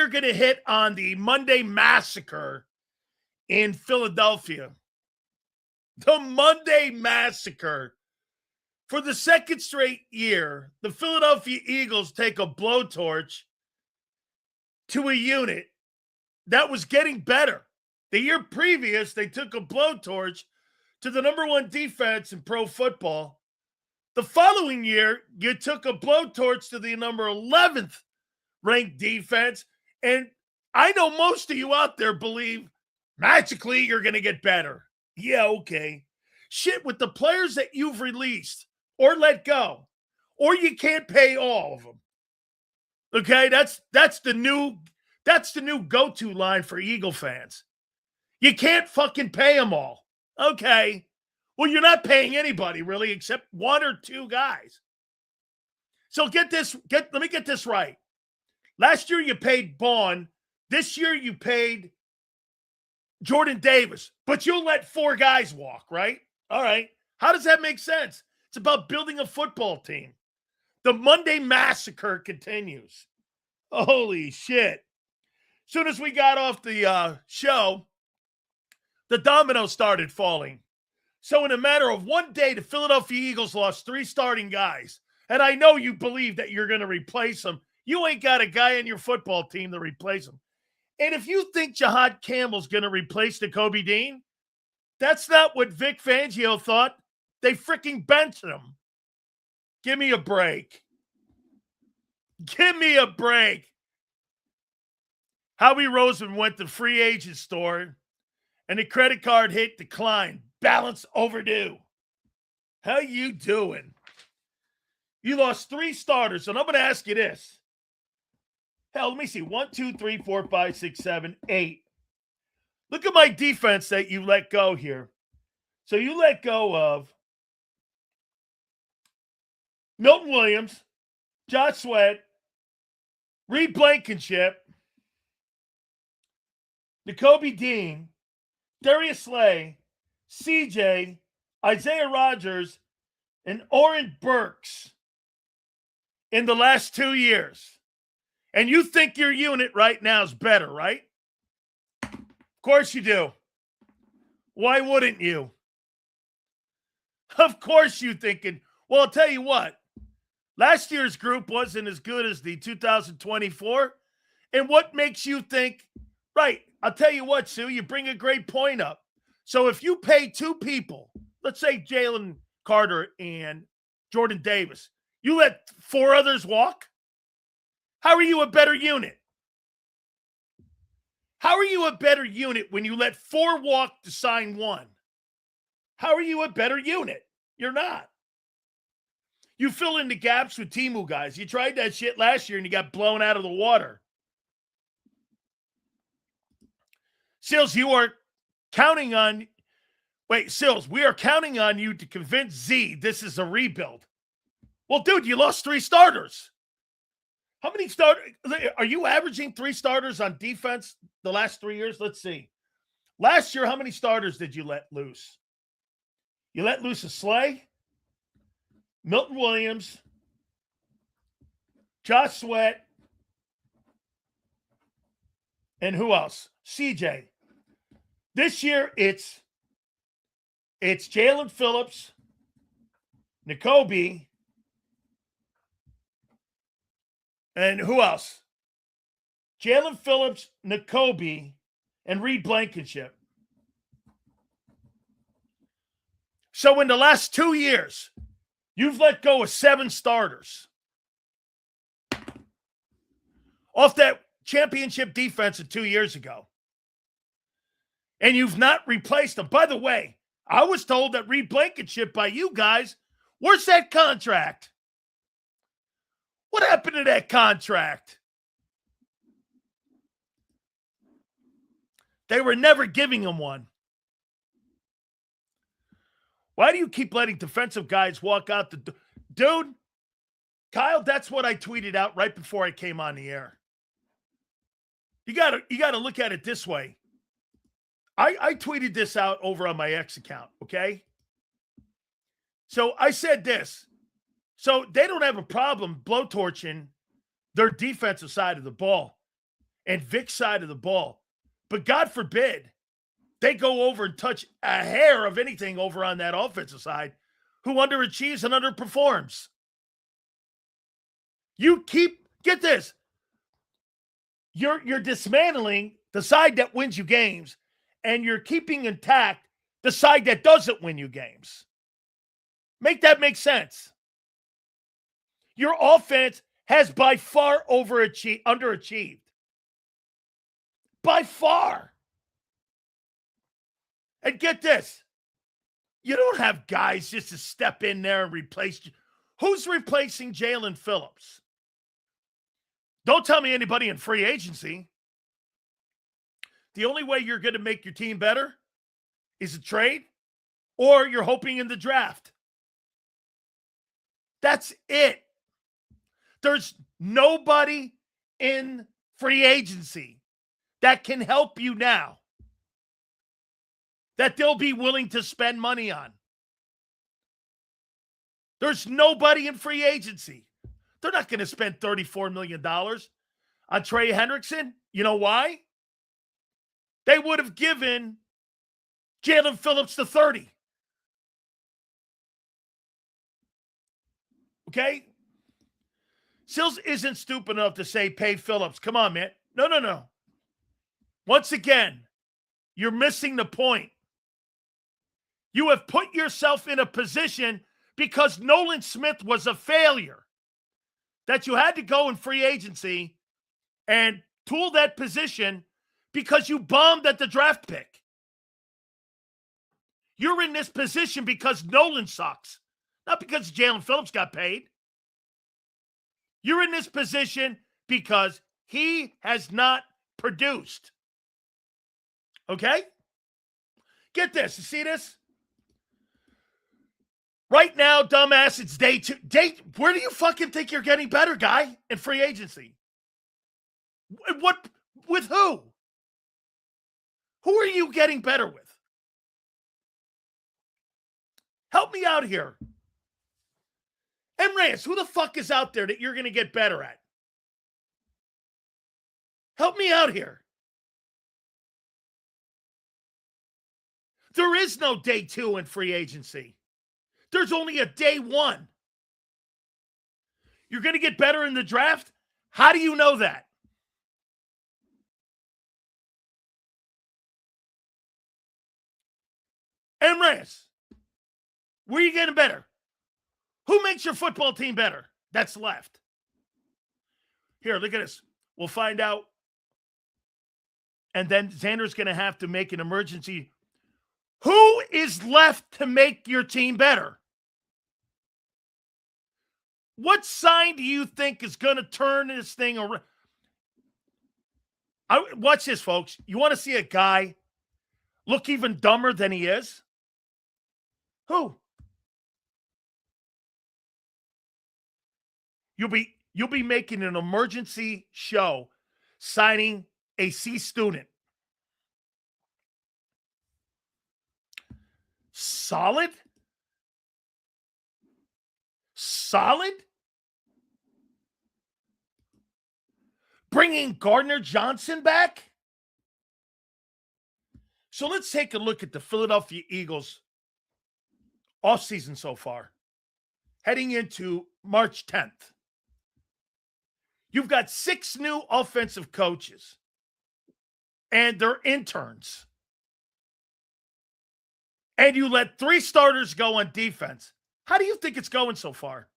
are going to hit on the Monday Massacre in Philadelphia. The Monday Massacre. For the second straight year, the Philadelphia Eagles take a blowtorch to a unit that was getting better. The year previous, they took a blowtorch to the number one defense in pro football. The following year, you took a blowtorch to the number 11th ranked defense. And I know most of you out there believe magically you're going to get better. Yeah, okay. Shit, with the players that you've released or let go, or you can't pay all of them. Okay, that's the new go-to line for Eagle fans. You can't fucking pay them all. Okay. Well, you're not paying anybody really except one or two guys. So let me get this right. Last year you paid Bond. This year you paid Jordan Davis, but you'll let four guys walk, right? All right. How does that make sense? It's about building a football team. The Monday Massacre continues. Holy shit. As soon as we got off the show, the dominoes started falling. So in a matter of one day, the Philadelphia Eagles lost 3 starting guys. And I know you believe that you're going to replace them. You ain't got a guy on your football team to replace him. And if you think Jahad Campbell's going to replace Jacoby Dean, that's not what Vic Fangio thought. They freaking benched him. Give me a break. Give me a break. Howie Roseman went to free agent store and the credit card hit decline. Balance overdue. How you doing? You lost 3 starters, and I'm going to ask you this. Hell, let me see. 1, 2, 3, 4, 5, 6, 7, 8. Look at my defense that you let go here. So you let go of Milton Williams, Josh Sweat, Reed Blankenship, Jacoby Dean, Darius Slay, CJ, Isaiah Rodgers, and Oren Burks in the last 2 years. And you think your unit right now is better, right? Of course you do. Why wouldn't you? Of course you thinking, well, I'll tell you what. Last year's group wasn't as good as the 2024. And what makes you think, right, I'll tell you what, Sue, you bring a great point up. So if you pay 2 people, let's say Jalen Carter and Jordan Davis, you let 4 others walk? How are you a better unit? How are you a better unit when you let 4 walk to sign 1? How are you a better unit? You're not. You fill in the gaps with Timu guys. You tried that shit last year and you got blown out of the water. Sills, you are counting on... Wait, Sills, we are counting on you to convince Z this is a rebuild. Well, dude, you lost 3 starters. How many starters? Are you averaging 3 starters on defense the last 3 years? Let's see. Last year, how many starters did you let loose? You let loose a Slay, Milton Williams, Josh Sweat, and who else? CJ. This year, it's Jaelan Phillips, Jacoby, and who else? Jaelan Phillips, Jacoby, and Reed Blankenship. So in the last 2 years, you've let go of 7 starters off that championship defense of 2 years ago. And you've not replaced them. By the way, I was told that Reed Blankenship by you guys, where's that contract? What happened to that contract? They were never giving him one. Why do you keep letting defensive guys walk out the door? Dude, Kyle, that's what I tweeted out right before I came on the air. You gotta look at it this way. I tweeted this out over on my X account, okay? So I said this. So they don't have a problem blowtorching their defensive side of the ball. and Vic's side of the ball. But God forbid they go over and touch a hair of anything over on that offensive side who underachieves and underperforms. Get this, you're dismantling the side that wins you games, and you're keeping intact the side that doesn't win you games. Make that make sense. Your offense has by far underachieved. By far. And get this, you don't have guys just to step in there and replace. Who's replacing Jaelan Phillips? Don't tell me anybody in free agency. The only way you're going to make your team better is a trade, or you're hoping in the draft. That's it. There's nobody in free agency that can help you now, that they'll be willing to spend money on. There's nobody in free agency. They're not going to spend $34 million on Trey Hendrickson. You know why? They would have given Jaelan Phillips the 30. Okay? Sills isn't stupid enough to say pay Phillips. Come on, man. No. Once again, you're missing the point. You have put yourself in a position because Nolan Smith was a failure that you had to go in free agency and tool that position because you bombed at the draft pick. You're in this position because Nolan sucks, not because Jaelan Phillips got paid. You're in this position because he has not produced. Okay? Get this. You see this? Right now, dumbass, it's day 2. Where do you fucking think you're getting better, guy, in free agency? What? With who? Who are you getting better with? Help me out here. Reyes, who the fuck is out there that you're going to get better at? Help me out here. There is no day 2 in free agency. There's only a day 1. You're going to get better in the draft? How do you know that? Reyes, where are you getting better? Who makes your football team better that's left? Here, look at this. We'll find out. And then Xander's going to have to make an emergency. Who is left to make your team better? What sign do you think is going to turn this thing around? Watch this, folks. You want to see a guy look even dumber than he is? Who? You'll be making an emergency show signing a C student. Solid? Bringing Gardner Johnson back? So let's take a look at the Philadelphia Eagles offseason so far, heading into March 10th. You've got 6 new offensive coaches, and they're interns. And you let 3 starters go on defense. How do you think it's going so far?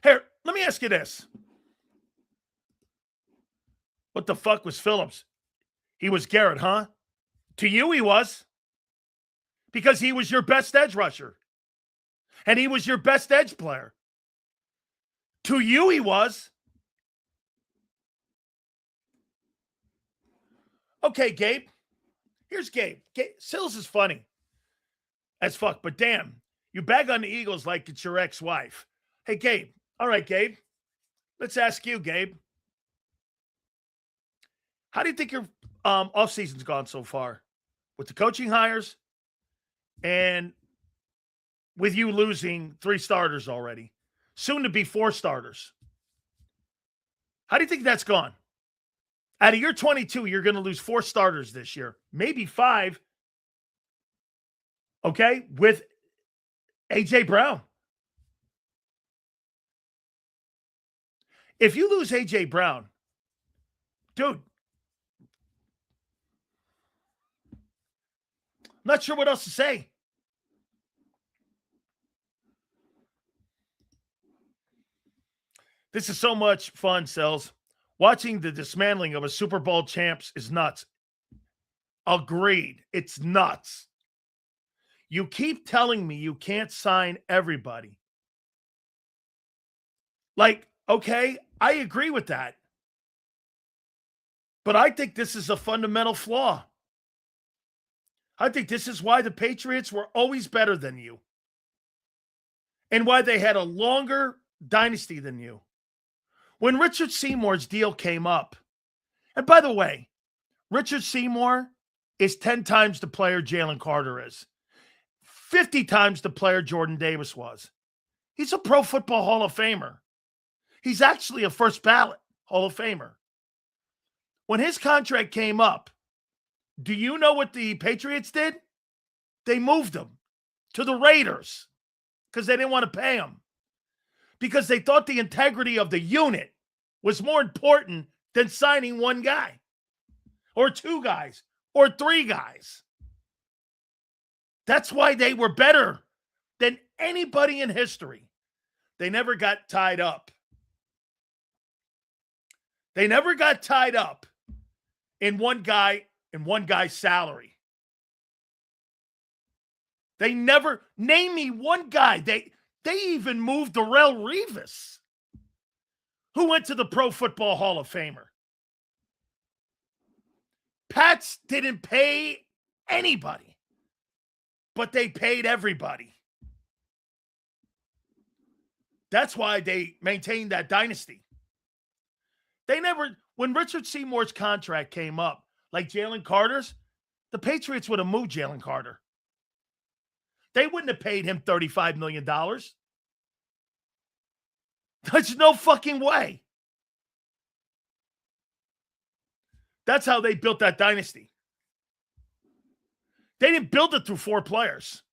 Here, let me ask you this. What the fuck was Phillips? He was Garrett, huh? To you, he was. Because he was your best edge rusher. And he was your best edge player. To you, he was. Okay, Gabe. Here's Gabe. Sills is funny as fuck, but damn, you bag on the Eagles like it's your ex-wife. Hey, Gabe. All right, Gabe. Let's ask you, Gabe. How do you think your offseason's gone so far? With the coaching hires and with you losing 3 starters already. soon to be 4 starters. How do you think that's gone? Out of your 22, you're going to lose 4 starters this year, maybe 5. Okay, with A.J. Brown. If you lose A.J. Brown, dude, not sure what else to say. This is so much fun, Sells. Watching the dismantling of a Super Bowl champs is nuts. Agreed. It's nuts. You keep telling me you can't sign everybody. Like, okay, I agree with that. But I think this is a fundamental flaw. I think this is why the Patriots were always better than you. And why they had a longer dynasty than you. When Richard Seymour's deal came up, and by the way, Richard Seymour is 10 times the player Jalen Carter is, 50 times the player Jordan Davis was. He's a Pro Football Hall of Famer. He's actually a first ballot Hall of Famer. When his contract came up, do you know what the Patriots did? They moved him to the Raiders because they didn't want to pay him. Because they thought the integrity of the unit was more important than signing one guy or 2 guys or 3 guys. That's why they were better than anybody in history. They never got tied up. They never got tied up in one guy's salary. They never, name me one guy. They even moved Darrelle Revis, who went to the Pro Football Hall of Famer. Pats didn't pay anybody, but they paid everybody. That's why they maintained that dynasty. They never, when Richard Seymour's contract came up, like Jalen Carter's, the Patriots would have moved Jalen Carter. They wouldn't have paid him $35 million. There's no fucking way. That's how they built that dynasty. They didn't build it through 4 players.